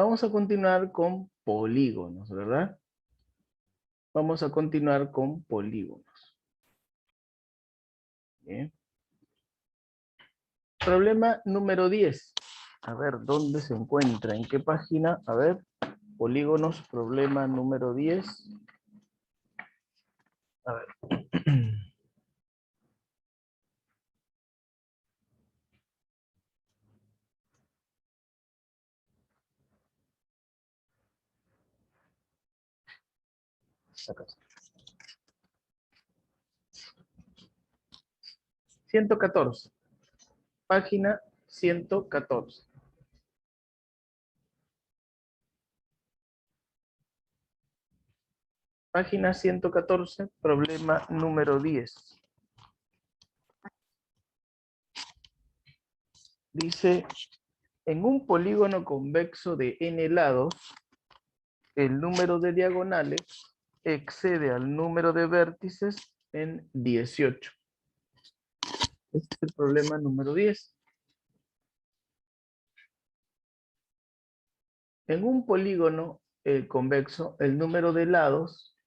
Vamos a continuar con polígonos, ¿verdad? Vamos a continuar con polígonos. Bien. Problema número 10. A ver, ¿dónde se encuentra? ¿En qué página? A ver, polígonos, problema número 10. A ver. Acá. 114. Página 114. Página 114, problema número 10. Dice, en un polígono convexo de n lados, el número de diagonales excede al número de vértices en 18. Este es el problema número 10. En un polígono convexo, el número de lados,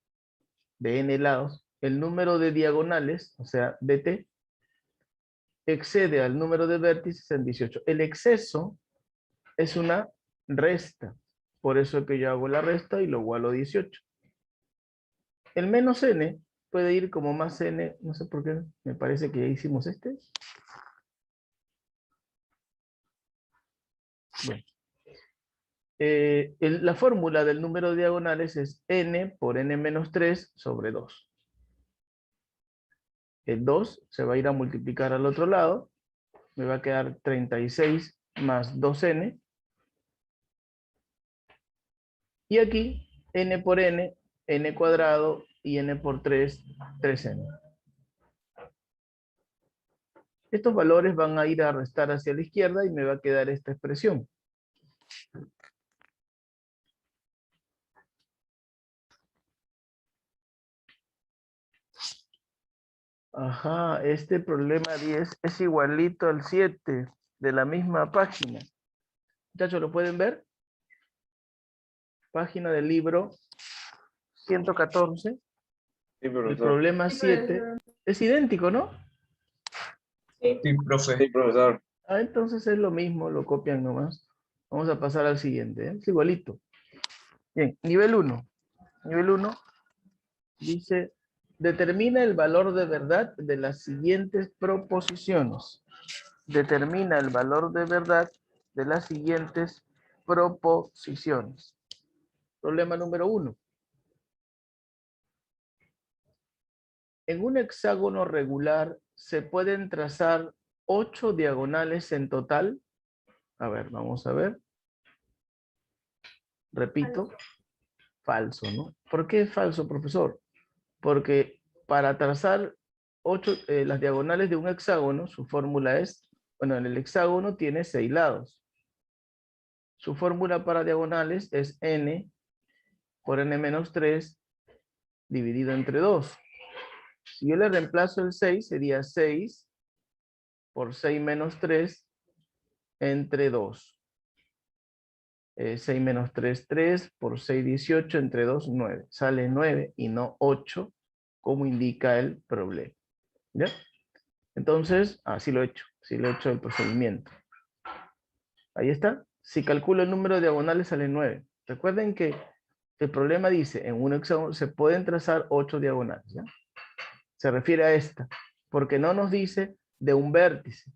de n lados, el número de diagonales, o sea, dt, excede al número de vértices en 18. El exceso es una resta. Por eso es que yo hago la resta y lo igualo a 18. El menos n puede ir como más n, no sé por qué, me parece que ya hicimos este. Bueno. La fórmula del número de diagonales es n por n menos 3 sobre 2. El 2 se va a ir a multiplicar al otro lado. Me va a quedar 36 más 2n. Y aquí, n por n, n cuadrado y n por 3, 3n. Estos valores van a ir a restar hacia la izquierda y me va a quedar esta expresión. Ajá, este problema 10 es igualito al 7 de la misma página. Muchachos, ¿lo pueden ver? Página del libro 114. Sí, El profesor. problema 7 es idéntico, ¿no? Sí, profe. Sí, profesor. Ah, entonces es lo mismo, lo copian nomás. Vamos a pasar al siguiente, ¿eh? Es igualito. Bien, nivel 1. Nivel 1 dice, determina el valor de verdad de las siguientes proposiciones. Determina el valor de verdad de las siguientes proposiciones. Problema número 1. En un hexágono regular se pueden trazar 8 diagonales en total. A ver, vamos a ver. Repito, falso, ¿no? ¿Por qué es falso, profesor? Porque para trazar las diagonales de un hexágono, su fórmula es, bueno, en el hexágono tiene 6 lados. Su fórmula para diagonales es n por n menos 3 dividido entre 2. Si yo le reemplazo el 6, sería 6 por 6 menos 3 entre 2. 6 menos 3, 3, por 6, 18, entre 2, 9. Sale 9 y no 8, como indica el problema. ¿Ya? Entonces, así lo he hecho. Así lo he hecho el procedimiento. Ahí está. Si calculo el número de diagonales, sale 9. Recuerden que el problema dice, en un hexágono se pueden trazar 8 diagonales. ¿Ya? Se refiere a esta. Porque no nos dice de un vértice.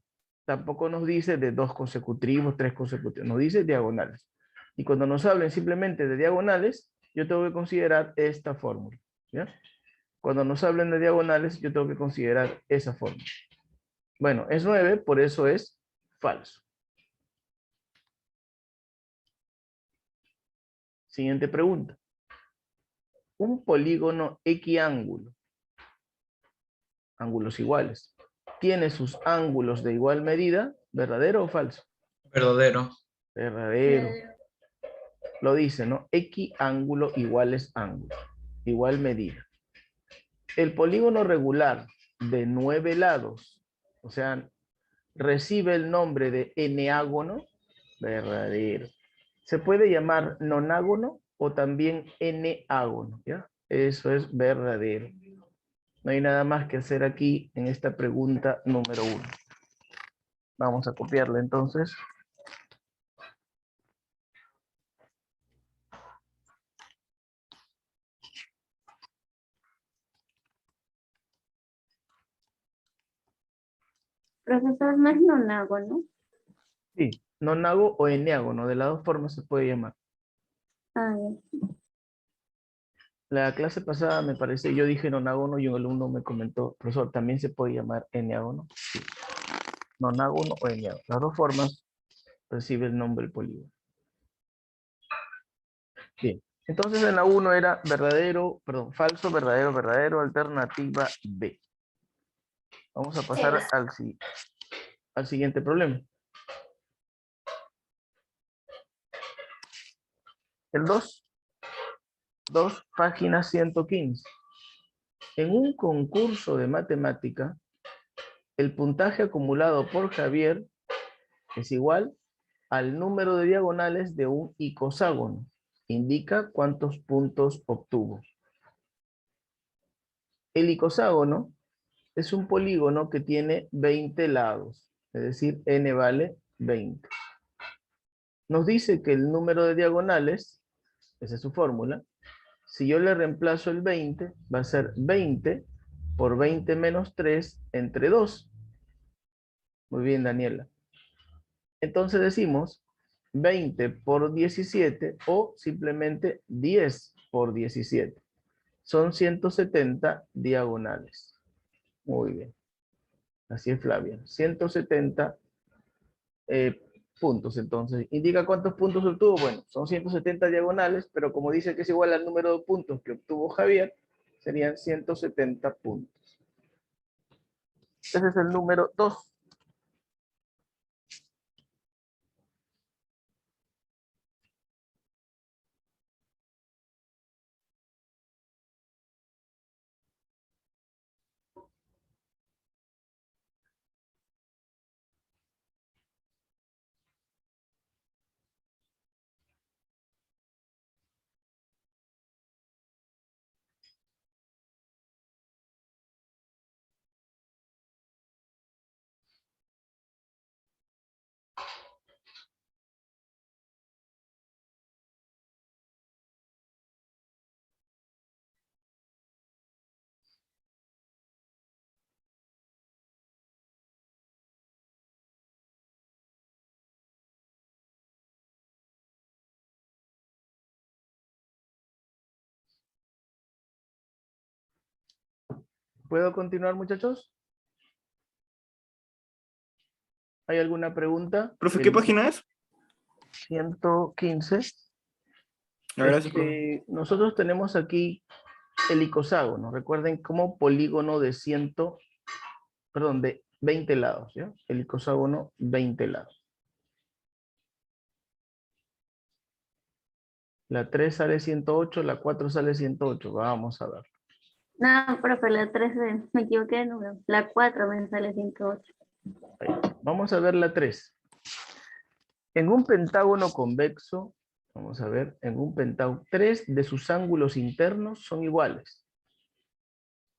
Tampoco nos dice de 2 consecutivos, 3 consecutivos. Nos dice diagonales. Y cuando nos hablen simplemente de diagonales, yo tengo que considerar esta fórmula. ¿Ya? Cuando nos hablen de diagonales, yo tengo que considerar esa fórmula. Bueno, es 9, por eso es falso. Siguiente pregunta. Un polígono equiángulo, ángulos iguales, ¿tiene sus ángulos de igual medida? ¿Verdadero o falso? Verdadero. Verdadero. Lo dice, ¿no? Equiángulo iguales ángulo, igual medida. El polígono regular de 9 lados, o sea, recibe el nombre de eneágono. Verdadero. Se puede llamar nonágono o también n-ágono, ¿ya? Eso es verdadero. No hay nada más que hacer aquí en esta pregunta número 1. Vamos a copiarla entonces. Profesor, no es nonágono. Sí, nonago o eneágono, de las dos formas se puede llamar. Ah, ya. La clase pasada me parece, yo dije nonágono y un alumno me comentó, profesor, ¿también se puede llamar eneágono? Sí. Nonágono o eneágono. Las dos formas recibe el nombre del polígono. Bien. Entonces en la 1 era verdadero, perdón, falso, verdadero, verdadero, alternativa B. Vamos a pasar al siguiente problema. El 2, página 115. En un concurso de matemática, el puntaje acumulado por Javier es igual al número de diagonales de un icoságono. Indica cuántos puntos obtuvo. El icoságono es un polígono que tiene 20 lados, es decir, n vale 20. Nos dice que el número de diagonales, esa es su fórmula, si yo le reemplazo el 20, va a ser 20 por 20 menos 3 entre 2. Muy bien, Daniela. Entonces decimos 20 por 17 o simplemente 10 por 17. Son 170 diagonales. Muy bien. Así es, Flavia. 170 puntos. Entonces, ¿indica cuántos puntos obtuvo? Bueno, son 170 diagonales, pero como dice que es igual al número de puntos que obtuvo Javier, serían 170 puntos. Ese es el número 2. ¿Puedo continuar, muchachos? ¿Hay alguna pregunta? Profe, ¿qué página es? 115. Gracias, profe. Nosotros tenemos aquí el icoságono. Recuerden como polígono de 20 lados, ¿ya? El icoságono, 20 lados. La 3 sale 108, la 4 sale 108. Vamos a ver. No, profe, la 3 me equivoqué de número. La 4 me sale 108. Ahí. Vamos a ver la 3. En un pentágono convexo, vamos a ver, en un pentágono, 3 de sus ángulos internos son iguales.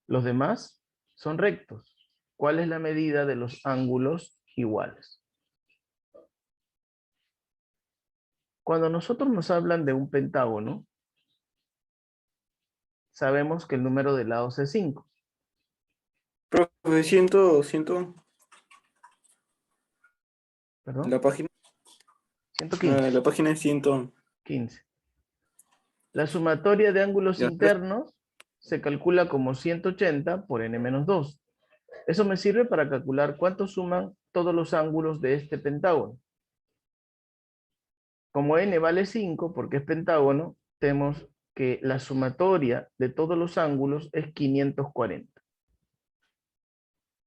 Los demás son rectos. ¿Cuál es la medida de los ángulos iguales? Cuando nosotros nos hablan de un pentágono, sabemos que el número de lados es 5. Profe, 100, ¿Perdón? la página. 115. La página es 100. 15. La sumatoria de ángulos Ya. internos se calcula como 180 por n menos 2. Eso me sirve para calcular cuánto suman todos los ángulos de este pentágono. Como n vale 5, porque es pentágono, tenemos que la sumatoria de todos los ángulos es 540.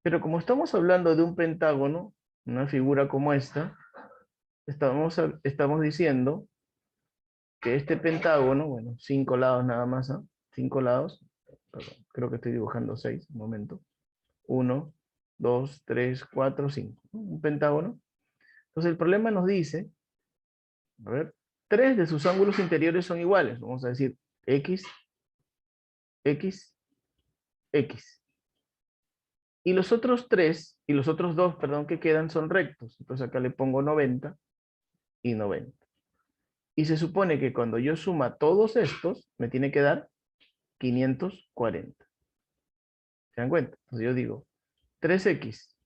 Pero como estamos hablando de un pentágono, una figura como esta, estamos diciendo que este pentágono, bueno, 5 lados nada más, ¿eh? 5 lados, perdón, creo que estoy dibujando 6, un momento. 1, 2, 3, 4, 5. Un pentágono. Entonces el problema nos dice, a ver, 3 de sus ángulos interiores son iguales. Vamos a decir X, X, X. Y los otros 2, perdón, que quedan son rectos. Entonces acá le pongo 90 y 90. Y se supone que cuando yo suma todos estos, me tiene que dar 540. ¿Se dan cuenta? Entonces yo digo 3x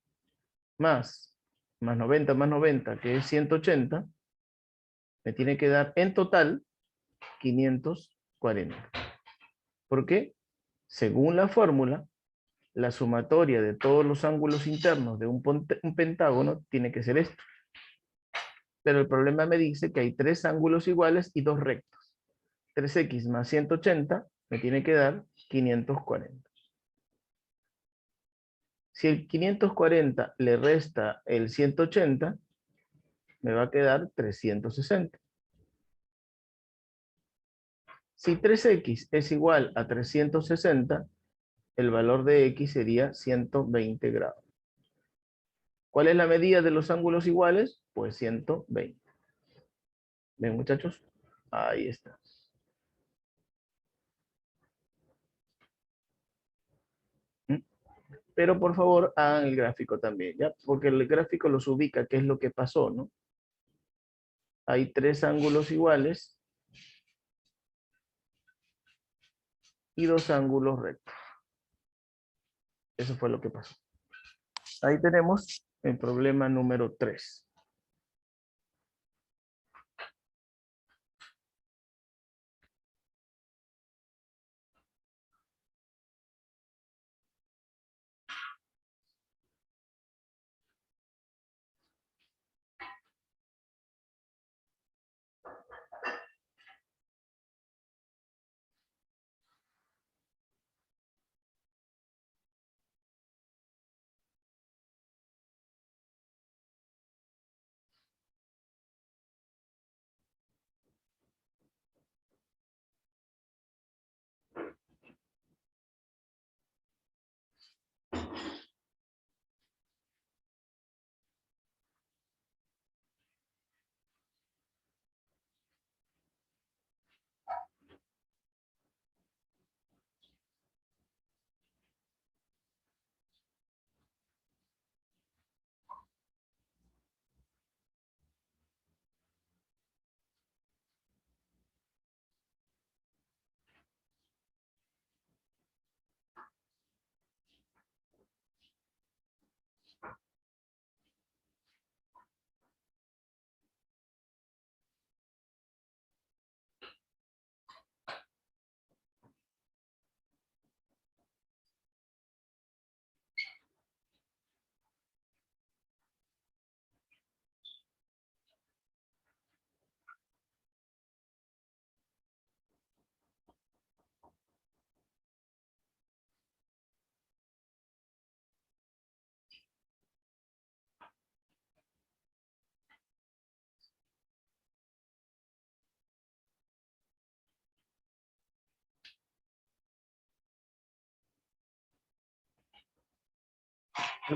más 90, que es 180, me tiene que dar en total 540. ¿Por qué? Según la fórmula, la sumatoria de todos los ángulos internos de un pentágono tiene que ser esto. Pero el problema me dice que hay 3 ángulos iguales y 2 rectos. 3x más 180 me tiene que dar 540. Si el 540 le resta el 180, me va a quedar 360. Si 3x es igual a 360, el valor de x sería 120 grados. ¿Cuál es la medida de los ángulos iguales? Pues 120. ¿Ven, muchachos? Ahí está. Pero por favor hagan el gráfico también, ¿ya? Porque el gráfico los ubica, qué es lo que pasó, ¿no? Hay 3 ángulos iguales y 2 ángulos rectos. Eso fue lo que pasó. Ahí tenemos el problema número 3.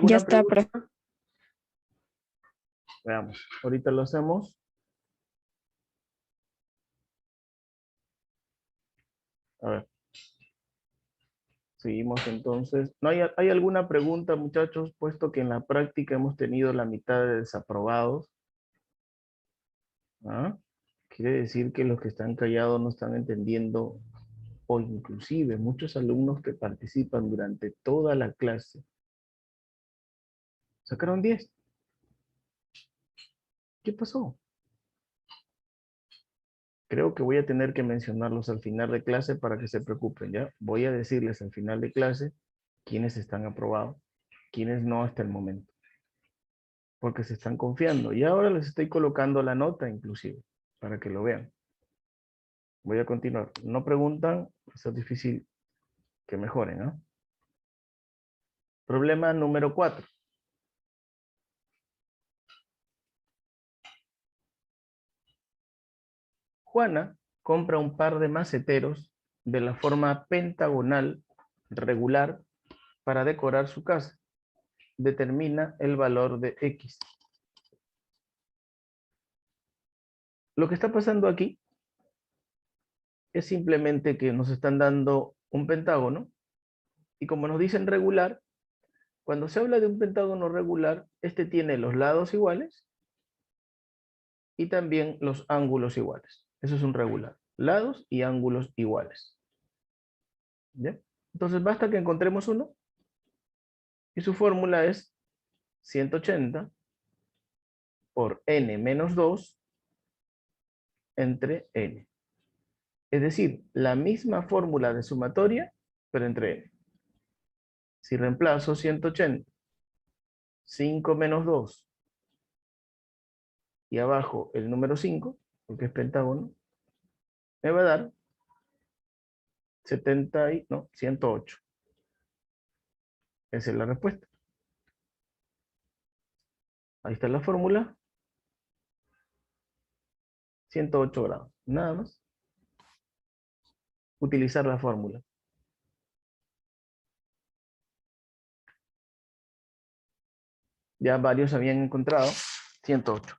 Ya está, profe. Veamos, ahorita lo hacemos. A ver. Seguimos entonces. ¿No hay alguna pregunta, muchachos? Puesto que en la práctica hemos tenido la mitad de desaprobados. ¿Ah? Quiere decir que los que están callados no están entendiendo, o inclusive muchos alumnos que participan durante toda la clase sacaron 10. ¿Qué pasó? Creo que voy a tener que mencionarlos al final de clase para que se preocupen, ¿ya? Voy a decirles al final de clase quiénes están aprobados, quiénes no hasta el momento. Porque se están confiando. Y ahora les estoy colocando la nota inclusive, para que lo vean. Voy a continuar. No preguntan, eso es difícil que mejoren, ¿no? Problema número 4. Juana compra un par de maceteros de la forma pentagonal regular para decorar su casa. Determina el valor de X. Lo que está pasando aquí es simplemente que nos están dando un pentágono y como nos dicen regular, cuando se habla de un pentágono regular, este tiene los lados iguales y también los ángulos iguales. Eso es un regular. Lados y ángulos iguales. ¿Ya? Entonces basta que encontremos uno y su fórmula es 180 por n menos 2 entre n. Es decir, la misma fórmula de sumatoria, pero entre n. Si reemplazo 180, 5 menos 2, y abajo el número 5, porque es pentágono, me va a dar 108. Esa es la respuesta. Ahí está la fórmula. 108 grados. Nada más. Utilizar la fórmula. Ya varios habían encontrado 108.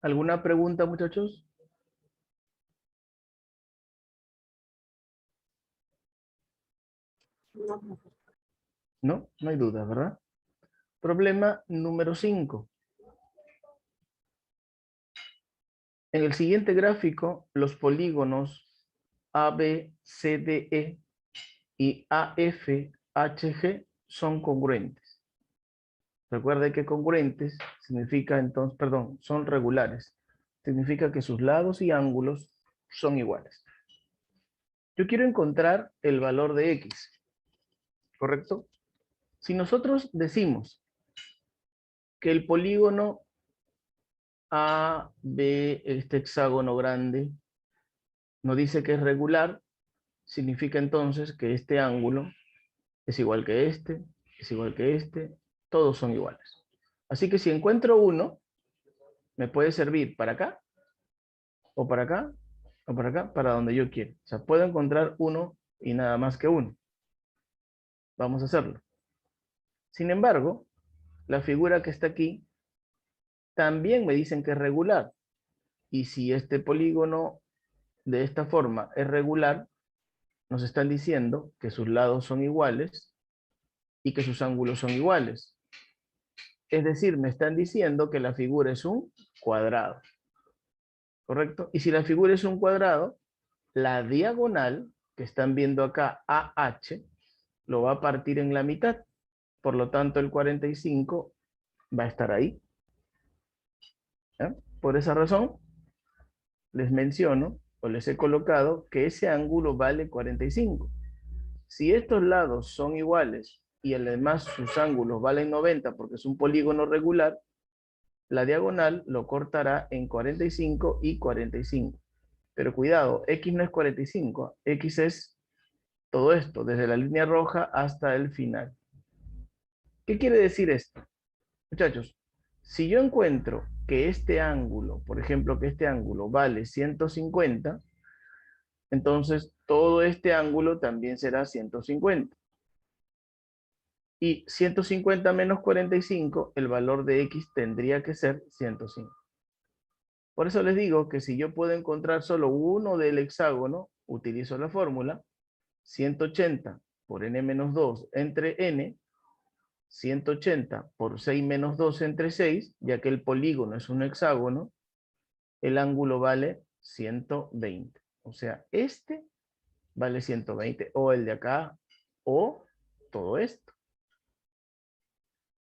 ¿Alguna pregunta, muchachos? No, no hay duda, ¿verdad? Problema número 5. En el siguiente gráfico, los polígonos AB, CDE y AF, HG son congruentes. Recuerde que congruentes significa entonces, perdón, son regulares. Significa que sus lados y ángulos son iguales. Yo quiero encontrar el valor de X, ¿correcto? Si nosotros decimos que el polígono AB, este hexágono grande, nos dice que es regular, significa entonces que este ángulo es igual que este, es igual que este, todos son iguales. Así que si encuentro uno, me puede servir para acá, o para acá, o para acá, para donde yo quiero. O sea, puedo encontrar uno y nada más que uno. Vamos a hacerlo. Sin embargo, la figura que está aquí, también me dicen que es regular. Y si este polígono de esta forma es regular, nos están diciendo que sus lados son iguales y que sus ángulos son iguales. Es decir, me están diciendo que la figura es un cuadrado. ¿Correcto? Y si la figura es un cuadrado, la diagonal que están viendo acá, AH, lo va a partir en la mitad. Por lo tanto, el 45 va a estar ahí. ¿Ya? Por esa razón, les menciono o les he colocado que ese ángulo vale 45. Si estos lados son iguales y además sus ángulos valen 90 porque es un polígono regular, la diagonal lo cortará en 45 y 45. Pero cuidado, X no es 45, X es todo esto, desde la línea roja hasta el final. ¿Qué quiere decir esto? Muchachos, si yo encuentro que este ángulo, por ejemplo, que este ángulo vale 150, entonces todo este ángulo también será 150. Y 150 menos 45, el valor de X tendría que ser 105. Por eso les digo que si yo puedo encontrar solo uno del hexágono, utilizo la fórmula 180 por n menos 2 entre n, 180 por 6 menos 12 entre 6, ya que el polígono es un hexágono, el ángulo vale 120. O sea, este vale 120, o el de acá, o todo esto.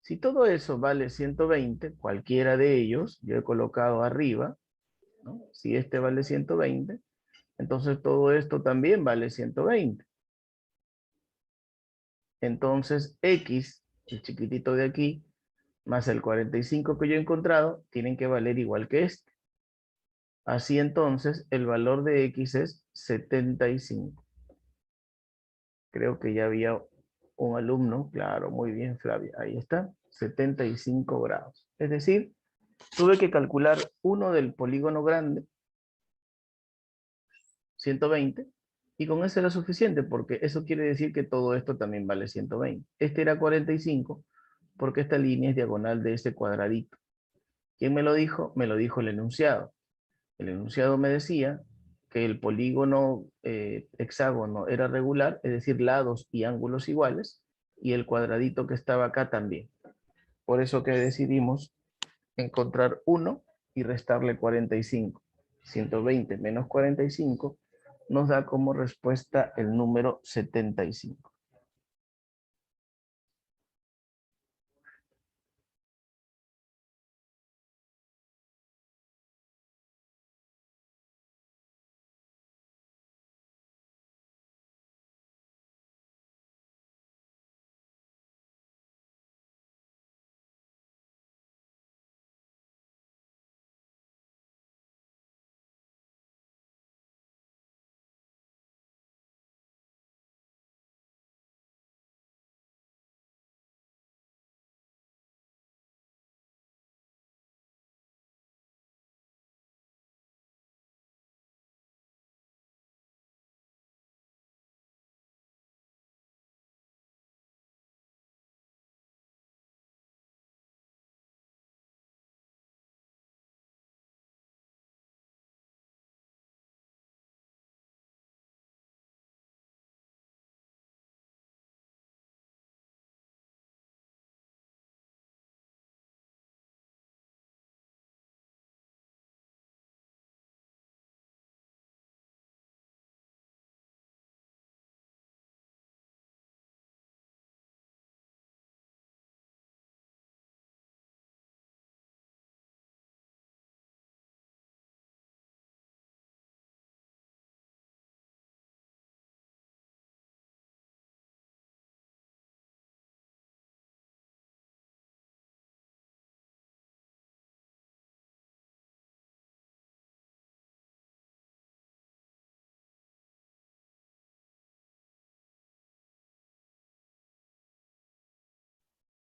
Si todo eso vale 120, cualquiera de ellos, yo he colocado arriba, ¿no? Si este vale 120, entonces todo esto también vale 120. Entonces X, el chiquitito de aquí, más el 45 que yo he encontrado, tienen que valer igual que este. Así entonces, el valor de X es 75. Creo que ya había un alumno, claro, muy bien, Flavia, ahí está, 75 grados. Es decir, tuve que calcular uno del polígono grande, 120, y con eso era suficiente, porque eso quiere decir que todo esto también vale 120. Este era 45, porque esta línea es diagonal de ese cuadradito. ¿Quién me lo dijo? Me lo dijo el enunciado. El enunciado me decía que el polígono hexágono era regular, es decir, lados y ángulos iguales, y el cuadradito que estaba acá también. Por eso que decidimos encontrar 1 y restarle 45. 120 menos 45 nos da como respuesta el número 75.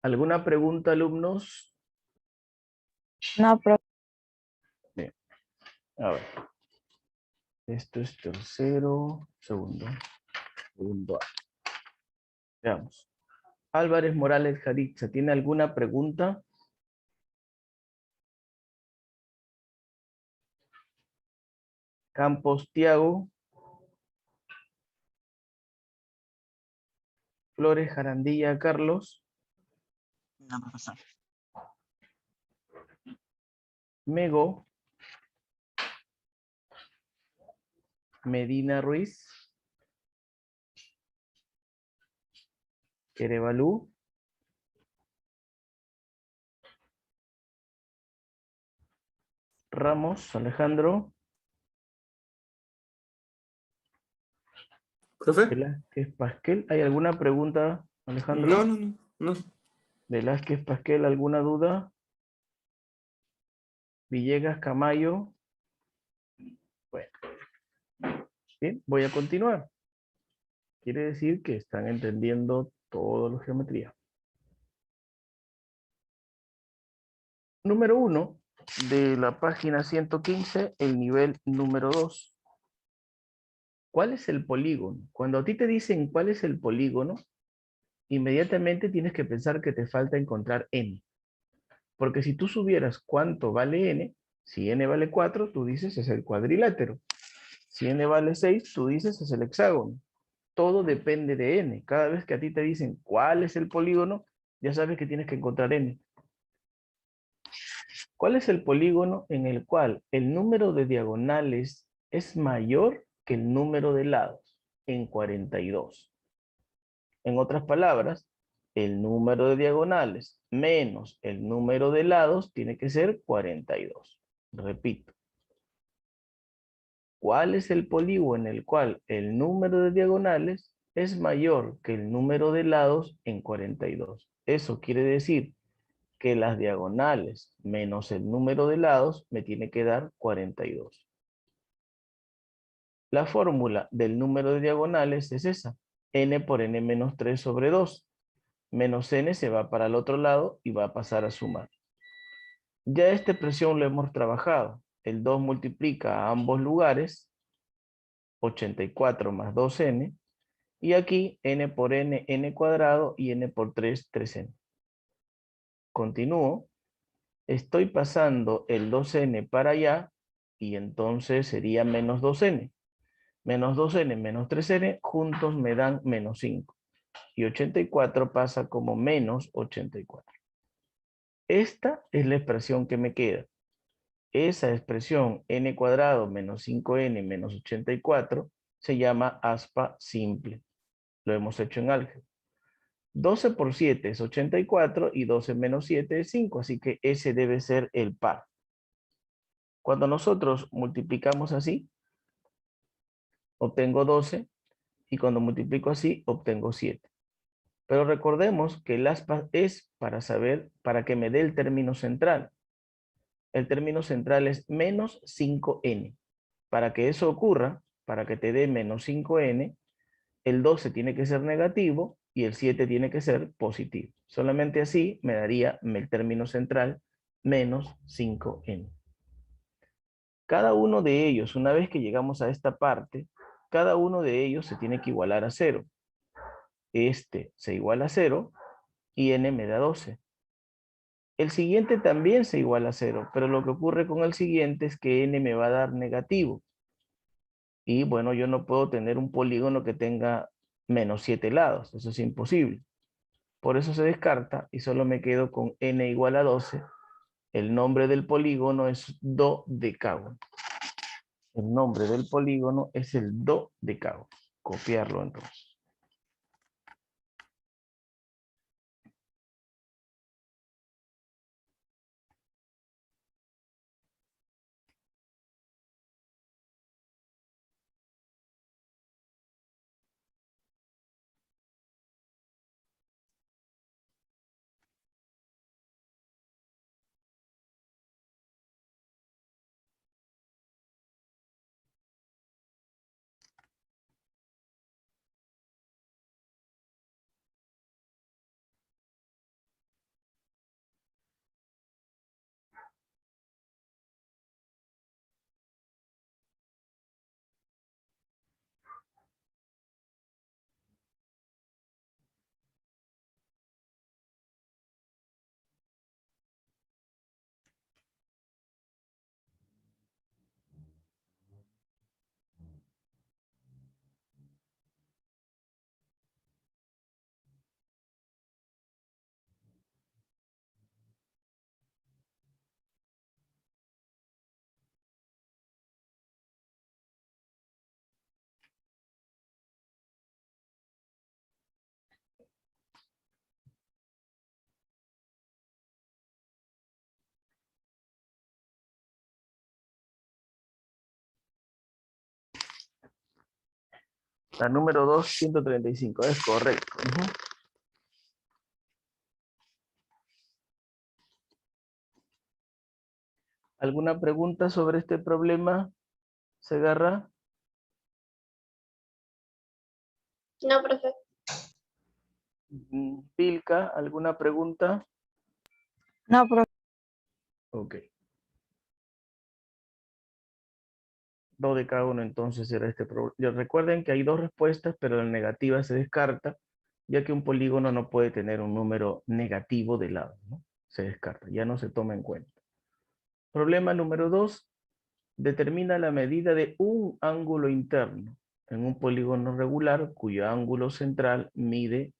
¿Alguna pregunta, alumnos? No, profe. Bien. A ver. Esto es tercero, segundo A. Veamos. Álvarez Morales Jarixa, ¿tiene alguna pregunta? Campos Tiago. Flores Jarandilla Carlos. No, profesor. Mego. Medina Ruiz. Querevalú. Ramos Alejandro. ¿Profe? Velázquez Pasquel. ¿Hay alguna pregunta, Alejandro? No. Velázquez Pasquel, ¿alguna duda? Villegas Camayo. Bueno. Bien, voy a continuar. Quiere decir que están entendiendo toda la geometría. Número 1 de la página 115, el nivel número 2. ¿Cuál es el polígono? Cuando a ti te dicen cuál es el polígono, inmediatamente tienes que pensar que te falta encontrar n. Porque si tú subieras cuánto vale n, si n vale 4, tú dices es el cuadrilátero. Si n vale 6, tú dices es el hexágono. Todo depende de n. Cada vez que a ti te dicen cuál es el polígono, Ya sabes que tienes que encontrar n. ¿Cuál es el polígono en el cual el número de diagonales es mayor que el número de lados? En 42. En otras palabras, el número de diagonales menos el número de lados tiene que ser 42. Repito. ¿Cuál es el polígono en el cual el número de diagonales es mayor que el número de lados en 42? Eso quiere decir que las diagonales menos el número de lados me tiene que dar 42. La fórmula del número de diagonales es esa. N por n menos 3 sobre 2. Menos n se va para el otro lado y va a pasar a sumar. Ya esta expresión lo hemos trabajado. El 2 multiplica a ambos lugares. 84 más 2n. Y aquí n por n, n cuadrado y n por 3, 3n. Continúo. Estoy pasando el 2n para allá y entonces sería menos 2n. Menos 2n menos 3n juntos me dan menos 5. Y 84 pasa como menos 84. Esta es la expresión que me queda. Esa expresión n cuadrado menos 5n menos 84 se llama aspa simple. Lo hemos hecho en álgebra. 12 por 7 es 84 y 12 menos 7 es 5, así que ese debe ser el par. Cuando nosotros multiplicamos así, obtengo 12 y cuando multiplico así, obtengo 7. Pero recordemos que el aspa es para saber, para que me dé el término central. El término central es menos 5n. Para que eso ocurra, para que te dé menos 5n, el 12 tiene que ser negativo y el 7 tiene que ser positivo. Solamente así me daría el término central menos 5n. Cada uno de ellos, una vez que llegamos a esta parte, cada uno de ellos se tiene que igualar a 0. Este se iguala a 0 y n me da 12. El siguiente también se iguala a 0, pero lo que ocurre con el siguiente es que n me va a dar negativo. Y bueno, yo no puedo tener un polígono que tenga menos 7 lados, eso es imposible. Por eso se descarta y solo me quedo con n igual a 12. El nombre del polígono es dodecágono. El nombre del polígono es el dodecágono. Copiarlo entonces. La número 2, 135, es correcto. ¿Alguna pregunta sobre este problema, Segarra? No, profe. Pilca, ¿alguna pregunta? No, profe. Ok. Dodecágono entonces era este problema. Recuerden que hay dos respuestas, pero la negativa se descarta, ya que un polígono no puede tener un número negativo de lado, ¿no? Se descarta, ya no se toma en cuenta. Problema número 2. Determina la medida de un ángulo interno en un polígono regular cuyo ángulo central mide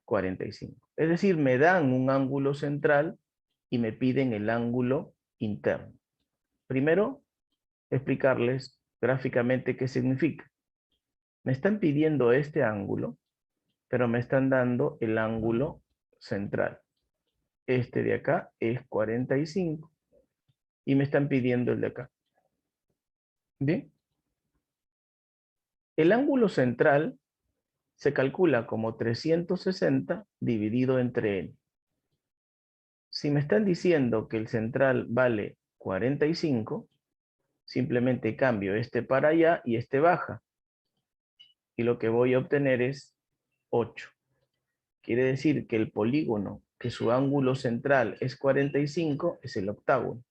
45. Es decir, me dan un ángulo central y me piden el ángulo interno. Primero, explicarles gráficamente qué significa. Me están pidiendo este ángulo, pero me están dando el ángulo central. Este de acá es 45 y me están pidiendo el de acá. ¿Bien? El ángulo central se calcula como 360 dividido entre n. Si me están diciendo que el central vale 45, simplemente cambio este para allá y este baja. Y lo que voy a obtener es 8. Quiere decir que el polígono que su ángulo central es 45 es el octágono.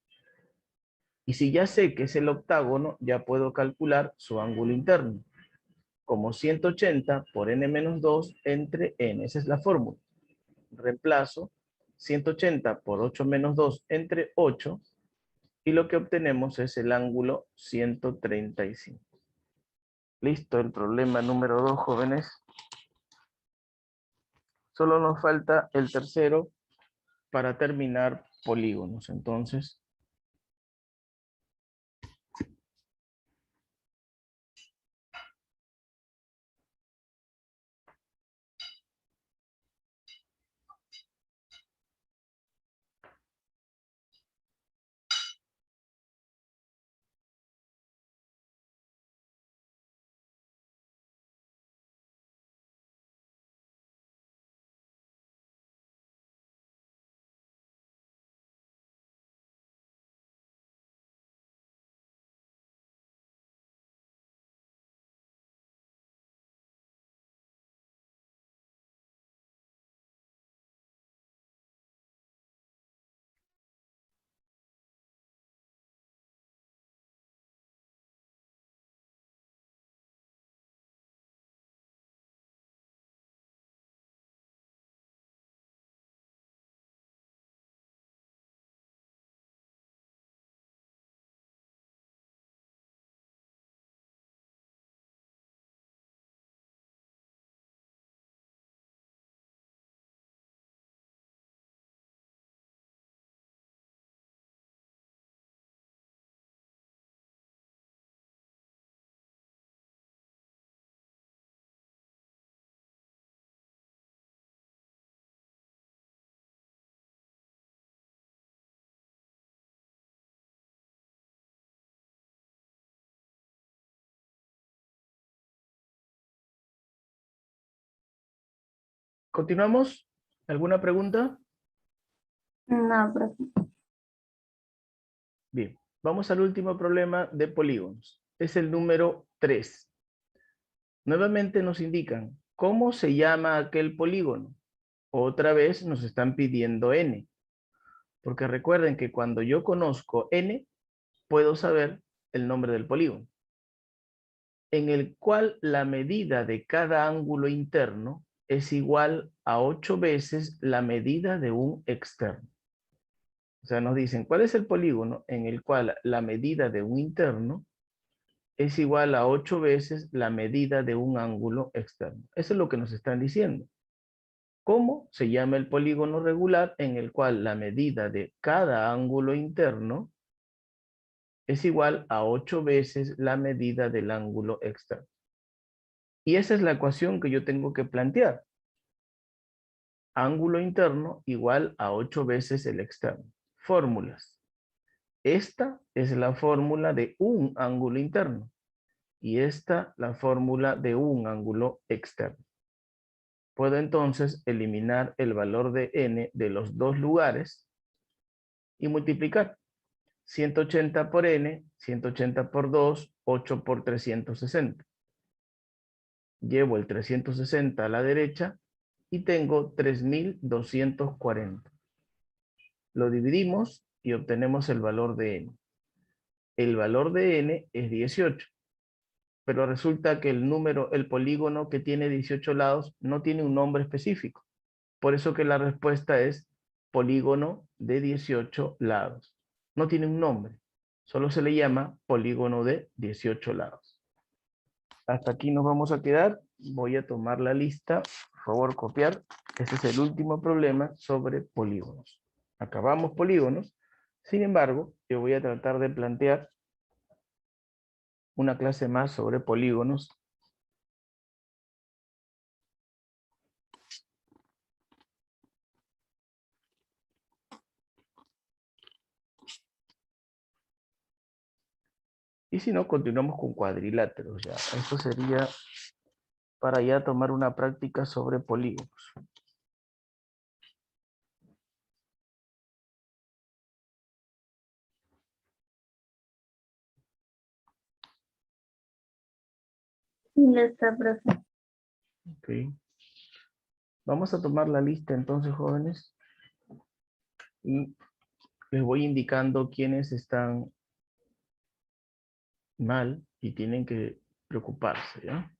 Y si ya sé que es el octágono, ya puedo calcular su ángulo interno como 180 por n-2 entre n. Esa es la fórmula. Reemplazo 180 por 8 menos 2 entre 8 y lo que obtenemos es el ángulo 135. Listo, el problema número 2, jóvenes. Solo nos falta el tercero para terminar polígonos. Entonces, ¿continuamos? ¿Alguna pregunta? No, profe. Bien, vamos al último problema de polígonos. Es el número 3. Nuevamente nos indican cómo se llama aquel polígono. Otra vez nos están pidiendo n. Porque recuerden que cuando yo conozco n, puedo saber el nombre del polígono. En el cual la medida de cada ángulo interno es igual a 8 veces la medida de un externo. O sea, nos dicen, ¿cuál es el polígono en el cual la medida de un interno es igual a 8 veces la medida de un ángulo externo? Eso es lo que nos están diciendo. ¿Cómo se llama el polígono regular en el cual la medida de cada ángulo interno es igual a 8 veces la medida del ángulo externo? Y esa es la ecuación que yo tengo que plantear. Ángulo interno igual a 8 veces el externo. Fórmulas. Esta es la fórmula de un ángulo interno. Y esta la fórmula de un ángulo externo. Puedo entonces eliminar el valor de n de los dos lugares y multiplicar. 180 por n, 180 por 2, 8 por 360. Llevo el 360 a la derecha y tengo 3240. Lo dividimos y obtenemos el valor de n. El valor de n es 18. Pero resulta que el polígono que tiene 18 lados no tiene un nombre específico. Por eso que la respuesta es polígono de 18 lados. No tiene un nombre. Solo se le llama polígono de 18 lados. Hasta aquí nos vamos a quedar. voy a tomar la lista. Por favor, copiar. Este es el último problema sobre polígonos. Acabamos polígonos. Sin embargo, yo voy a tratar de plantear una clase más sobre polígonos. Y si no, continuamos con cuadriláteros. Ya. Esto sería para ya tomar una práctica sobre polígonos. Listo, profe. Ok. Vamos a tomar la lista entonces, jóvenes. Y les voy indicando quiénes están mal y tienen que preocuparse, ¿ya?